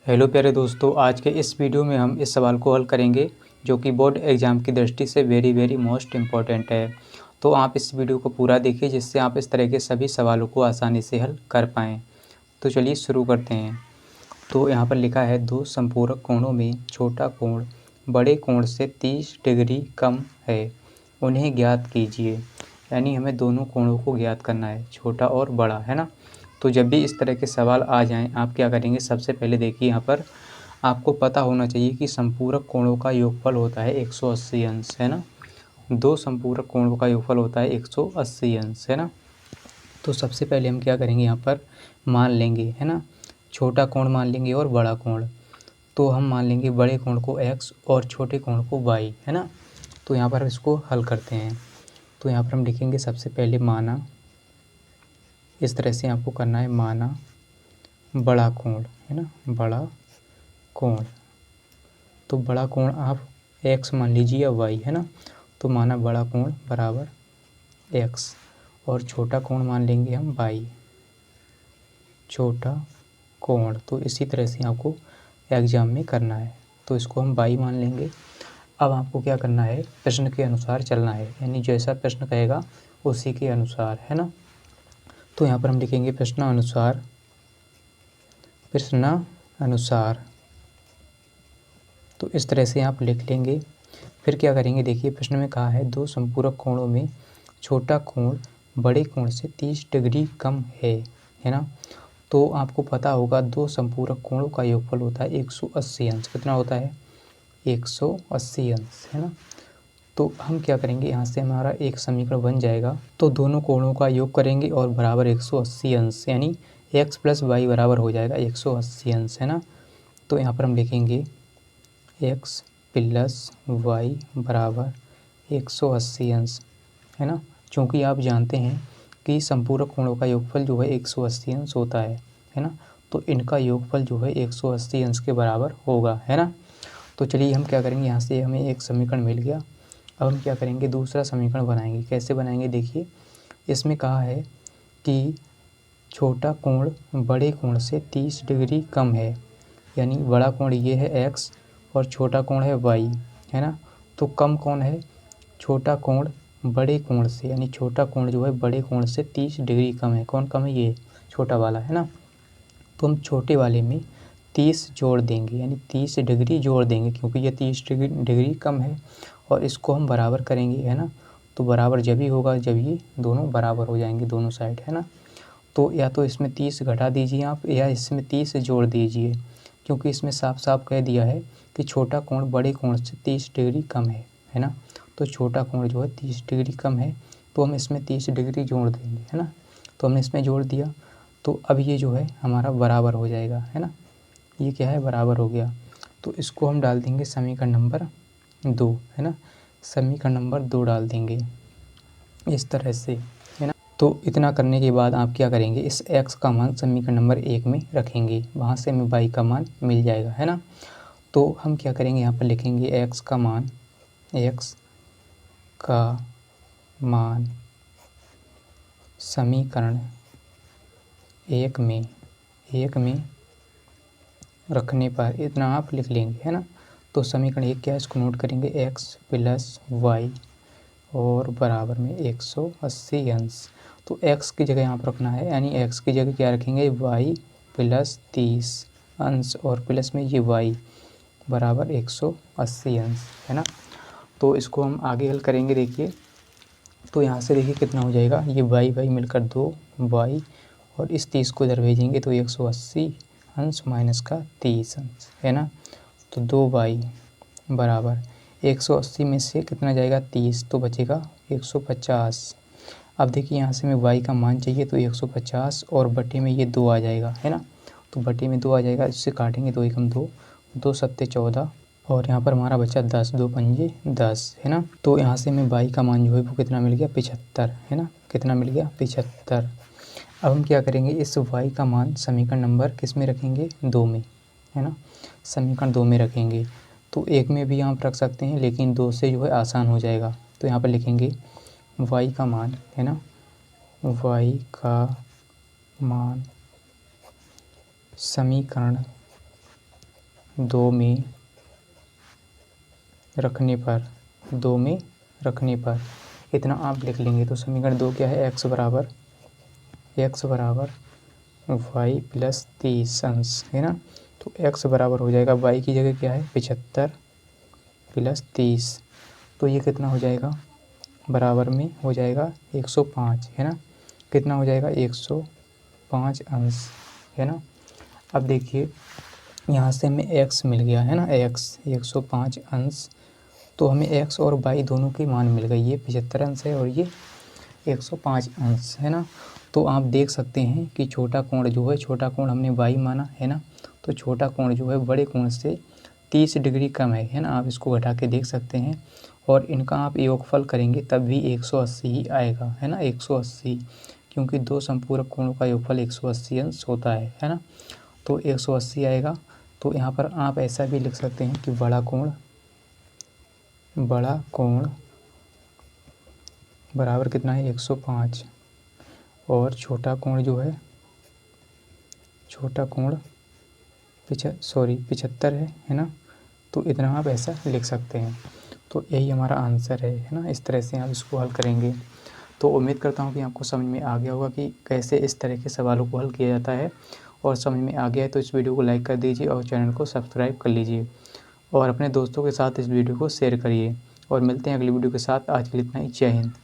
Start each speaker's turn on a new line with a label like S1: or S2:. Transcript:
S1: Hello प्यारे दोस्तों, आज के इस वीडियो में हम इस सवाल को हल करेंगे जो कि बोर्ड एग्ज़ाम की दृष्टि से वेरी मोस्ट इम्पॉर्टेंट है। तो आप इस वीडियो को पूरा देखिए जिससे आप इस तरह के सभी सवालों को आसानी से हल कर पाएँ। तो चलिए शुरू करते हैं। तो यहाँ पर लिखा है, दो संपूरक कोणों में छोटा कोण बड़े कोण से 30 डिग्री कम है, उन्हें ज्ञात कीजिए। यानी हमें दोनों कोणों को ज्ञात करना है, छोटा और बड़ा, है ना। तो जब भी इस तरह के सवाल आ जाएं, आप क्या करेंगे, सबसे पहले देखिए यहाँ पर आपको पता होना चाहिए कि संपूरक कोणों का योगफल होता है 180 अंश, है ना। दो संपूरक कोणों का योगफल होता है 180 अंश, है ना। तो सबसे पहले हम क्या करेंगे, यहाँ पर मान लेंगे, है ना, छोटा कोण मान लेंगे और बड़ा कोण। तो हम मान लेंगे बड़े कोण को x और छोटे कोण को y, है ना। तो यहाँ पर इसको हल करते हैं। तो यहाँ पर हम लिखेंगे सबसे पहले माना, इस तरह से आपको करना है, माना बड़ा कोण, है ना, बड़ा कोण। तो बड़ा कोण आप x मान लीजिए या y, है ना। तो माना बड़ा कोण बराबर x और छोटा कोण मान लेंगे हम y, छोटा कोण। तो इसी तरह से आपको एग्जाम में करना है। तो इसको हम y मान लेंगे। अब आपको क्या करना है, प्रश्न के अनुसार चलना है, यानी जैसा प्रश्न कहेगा उसी के अनुसार, है ना। तो यहाँ पर हम लिखेंगे प्रश्नानुसार, प्रश्नानुसार। तो इस तरह से आप लिख लेंगे। फिर क्या करेंगे, देखिए प्रश्न में कहा है, दो संपूरक कोणों में छोटा कोण बड़े कोण से 30 डिग्री कम है ना। तो आपको पता होगा दो संपूरक कोणों का योगफल होता है 180 अंश। कितना होता है, 180 अंश, है ना। तो हम क्या करेंगे, यहाँ से हमारा एक समीकरण बन जाएगा। तो दोनों कोणों का योग करेंगे और बराबर 180 अंश, यानी x प्लस वाई बराबर हो जाएगा 180 अंश, है ना। तो यहाँ पर हम लिखेंगे x प्लस वाई बराबर 180 अंश, है ना। क्योंकि आप जानते हैं कि संपूरक कोणों का योगफल जो है 180 अंश होता है ना। तो इनका योगफल जो है 180 अंश के बराबर होगा, है ना। तो चलिए हम क्या करेंगे, यहाँ से हमें एक समीकरण मिल गया। अब हम क्या करेंगे, दूसरा समीकरण बनाएंगे। कैसे बनाएंगे, देखिए इसमें कहा है कि छोटा कोण बड़े कोण से 30 डिग्री कम है, यानी बड़ा कोण ये है x और छोटा कोण है y, है ना। तो कम कौन है, छोटा कोण बड़े कोण से, यानी छोटा कोण जो है बड़े कोण से 30 डिग्री कम है। कौन कम है, ये छोटा वाला, है ना। तो हम छोटे वाले में 30 जोड़ देंगे, यानी 30 डिग्री जोड़ देंगे, क्योंकि ये 30 डिग्री कम है। और इसको हम बराबर करेंगे, है ना। तो बराबर जब ही होगा जब ये दोनों बराबर हो जाएंगे, दोनों साइड, है ना। तो या तो इसमें 30 घटा दीजिए आप, या इसमें 30 जोड़ दीजिए, क्योंकि इसमें साफ साफ कह दिया है कि छोटा कोण बड़े कोण से 30 डिग्री कम है ना। तो छोटा कोण जो है 30 डिग्री कम है, तो हम इसमें 30 डिग्री जोड़ देंगे, है ना। तो हमने इसमें जोड़ दिया, तो अब ये जो है हमारा बराबर हो जाएगा, है ना। ये क्या है, बराबर हो गया। तो इसको हम डाल देंगे समीकरण नंबर 2, है ना। समीकरण नंबर 2 डाल देंगे इस तरह से, है ना। तो इतना करने के बाद आप क्या करेंगे, इस x का मान समीकरण नंबर 1 में रखेंगे, वहाँ से हमें y का मान मिल जाएगा, है ना। तो हम क्या करेंगे, यहाँ पर लिखेंगे x का मान, x का मान समीकरण 1 में रखने पर इतना आप लिख लेंगे, है ना। तो समीकरण 1 क्या है, इसको नोट करेंगे, x प्लस वाई और बराबर में 180 अंश। तो x की जगह यहाँ पर रखना है, यानी x की जगह क्या रखेंगे, y प्लस 30 अंश और प्लस में ये y बराबर 180 अंश, है ना। तो इसको हम आगे हल करेंगे, देखिए। तो यहाँ से देखिए कितना हो जाएगा, ये y मिलकर 2y और इस 30 को इधर भेजेंगे तो 180 अंश माइनस का 30 अंश, है ना। तो 2y बराबर 180 में से कितना जाएगा, 30, तो बचेगा 150। अब देखिए यहाँ से हमें y का मान चाहिए, तो 150 और बटे में ये 2 आ जाएगा, है ना। तो बटे में 2 आ जाएगा, इससे काटेंगे 2 एकम 2, 2 सत्ते 14 और यहाँ पर हमारा बचा 10, 2 पंजे 10, है ना। तो यहाँ से हमें y का मान जो है वो कितना मिल गया, 75, है ना। कितना मिल गया, 75। अब हम क्या करेंगे, इस y का मान समीकरण नंबर किस में रखेंगे, 2 में, है ना। समीकरण 2 में रखेंगे। तो 1 में भी आप रख सकते हैं, लेकिन 2 से जो है आसान हो जाएगा। तो यहाँ पर लिखेंगे y का मान, है ना, y का मान समीकरण 2 में रखने पर इतना आप लिख लेंगे तो समीकरण 2 क्या है, x बराबर y प्लस 30 अंश, है ना। तो x बराबर हो जाएगा, y की जगह क्या है 75 प्लस 30, तो ये कितना हो जाएगा, बराबर में हो जाएगा 105, है ना। कितना हो जाएगा 105 अंश, है ना। अब देखिए यहाँ से हमें x मिल गया, है ना, x 105 अंश, तो हमें x और y दोनों के मान मिल गए, ये 75 अंश है और ये 105 अंश, है ना। तो आप देख सकते हैं कि छोटा कोण जो है, छोटा कोण हमने y माना, है ना, तो छोटा कोण जो है बड़े कोण से 30 डिग्री कम है ना। आप इसको घटा के देख सकते हैं और इनका आप योगफल करेंगे तब भी 180 ही आएगा, है ना, 180, क्योंकि दो संपूरक कोणों का योगफल 180 अंश होता है ना। तो 180 आएगा। तो यहाँ पर आप ऐसा भी लिख सकते हैं कि बड़ा कोण बराबर कितना है 105 और छोटा कोण जो है, छोटा कोण 75 है ना। तो इतना आप ऐसा लिख सकते हैं। तो यही हमारा आंसर है ना। इस तरह से आप इसको हल करेंगे। तो उम्मीद करता हूँ कि आपको समझ में आ गया होगा कि कैसे इस तरह के सवालों को हल किया जाता है। और समझ में आ गया है तो इस वीडियो को लाइक कर दीजिए और चैनल को सब्सक्राइब कर लीजिए और अपने दोस्तों के साथ इस वीडियो को शेयर करिए। और मिलते हैं अगली वीडियो के साथ। आज के लिए इतना ही। जय हिंद।